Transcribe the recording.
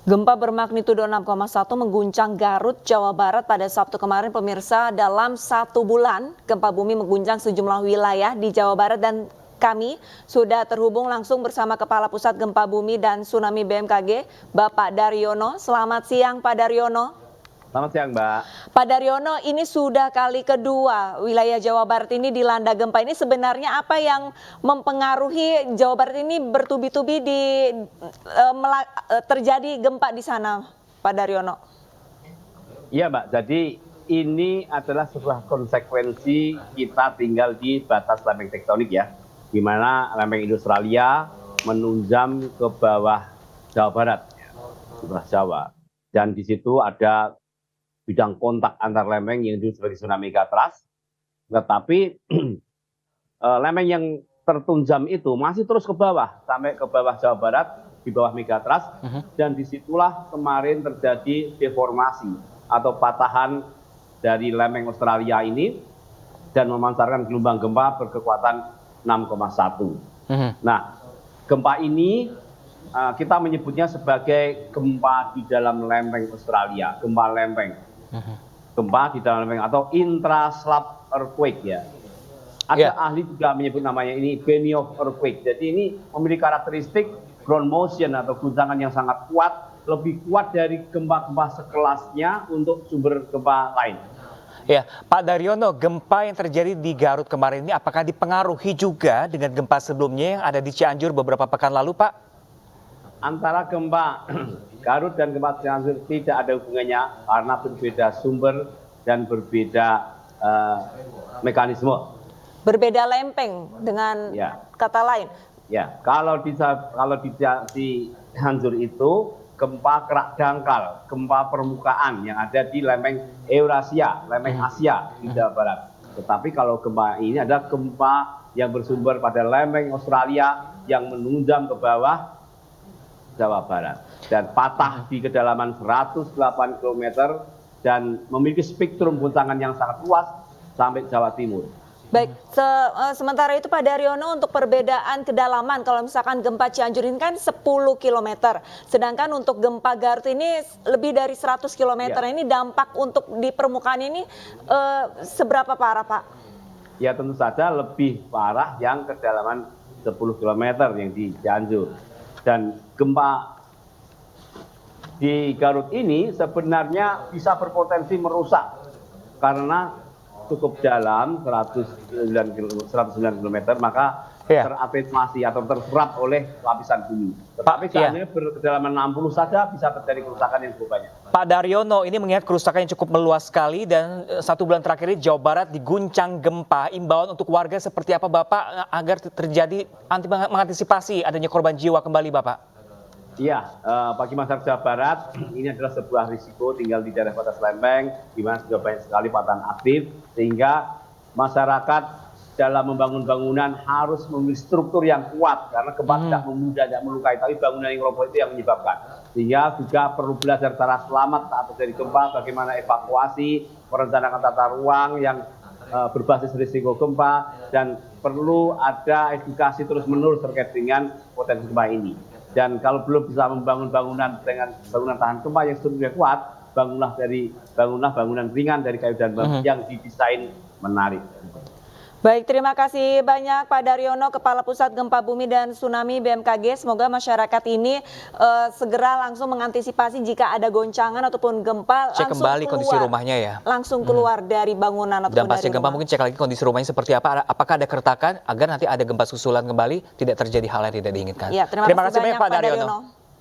Gempa bermagnitudo 6,1 mengguncang Garut, Jawa Barat pada Sabtu kemarin, pemirsa. Dalam 1 bulan, gempa bumi mengguncang sejumlah wilayah di Jawa Barat dan kami sudah terhubung langsung bersama Kepala Pusat Gempa Bumi dan Tsunami BMKG, Bapak Daryono. Selamat siang, Pak Daryono. Selamat siang, Mbak. Pak Daryono, ini sudah kali kedua wilayah Jawa Barat ini dilanda gempa. Ini sebenarnya apa yang mempengaruhi Jawa Barat ini bertubi-tubi terjadi gempa di sana, Pak Daryono? Iya, Mbak. Jadi ini adalah sebuah konsekuensi kita tinggal di batas lempeng tektonik ya, di mana lempeng Australia menunjam ke bawah Jawa Barat, di bawah Jawa. Dan di situ ada bidang kontak antar lempeng yang disebut sebagai tsunami gatras, tetapi lempeng yang tertunjam itu masih terus ke bawah sampai ke bawah Jawa Barat, di bawah megatras, dan disitulah kemarin terjadi deformasi atau patahan dari lempeng Australia ini dan memancarkan gelombang gempa berkekuatan 6,1. Nah, gempa ini kita menyebutnya sebagai gempa di dalam lempeng Australia, gempa lempeng. Gempa di dalam lempeng atau intraslab earthquake ya. Ada ahli juga menyebut namanya ini Benioff earthquake. Jadi ini memiliki karakteristik ground motion atau guncangan yang sangat kuat, lebih kuat dari gempa-gempa sekelasnya untuk sumber gempa lain. Ya, Pak Daryono, gempa yang terjadi di Garut kemarin ini apakah dipengaruhi juga dengan gempa sebelumnya yang ada di Cianjur beberapa pekan lalu, Pak? Antara gempa Garut dan gempa Cianjur tidak ada hubungannya karena berbeda sumber dan berbeda mekanisme. Berbeda lempeng dengan kata lain. Ya, kalau di Cianjur itu gempa kerak dangkal, gempa permukaan yang ada di lempeng Eurasia, lempeng Asia di Jawa Barat. Tetapi kalau gempa ini adalah gempa yang bersumber pada lempeng Australia yang menunjam ke bawah Jawa Barat dan patah di kedalaman 108 km dan memiliki spektrum guncangan yang sangat luas sampai Jawa Timur. Baik, sementara itu Pak Daryono, untuk perbedaan kedalaman, kalau misalkan gempa Cianjur ini kan 10 km, sedangkan untuk gempa Garut ini lebih dari 100 km. Ini dampak untuk di permukaan ini seberapa parah, Pak? Ya, tentu saja lebih parah yang kedalaman 10 km yang di Cianjur. Dan gempa di Garut ini sebenarnya bisa berpotensi merusak karena cukup dalam 109 km, maka terakumulasi atau terserap oleh lapisan bumi. Tetapi seandainya berkedalaman 60 saja bisa terjadi kerusakan yang cukup banyak. Pak Daryono, ini mengingat kerusakan yang cukup meluas sekali dan 1 bulan terakhir ini Jawa Barat diguncang gempa. Imbauan untuk warga seperti apa Bapak agar terjadi mengantisipasi adanya korban jiwa kembali, Bapak? Iya, bagi masyarakat Jawa Barat ini adalah sebuah risiko tinggal di daerah batas lempeng, di mana sudah banyak sekali patahan aktif, sehingga masyarakat dalam membangun bangunan harus memiliki struktur yang kuat karena gempa tidak memudah, tidak melukai, tapi bangunan yang roboh itu yang menyebabkan. Sehingga juga perlu belajar cara selamat saat terjadi gempa, bagaimana evakuasi, merencanakan tata ruang yang berbasis risiko gempa, dan perlu ada edukasi terus-menerus terkait dengan potensi gempa ini. Dan kalau belum bisa membangun bangunan dengan bangunan tahan gempa yang strukturnya kuat, bangunlah bangunan ringan dari kayu dan bambu yang didesain menarik. Baik, terima kasih banyak Pak Daryono, Kepala Pusat Gempa Bumi dan Tsunami BMKG. Semoga masyarakat ini segera langsung mengantisipasi jika ada goncangan ataupun gempa, cek kembali kondisi rumahnya ya. Langsung keluar dari bangunan ataupun dan pasca gempa mungkin cek lagi kondisi rumahnya seperti apa, apakah ada keretakan agar nanti ada gempa susulan kembali tidak terjadi hal yang tidak diinginkan. Ya, terima kasih banyak Pak Daryono.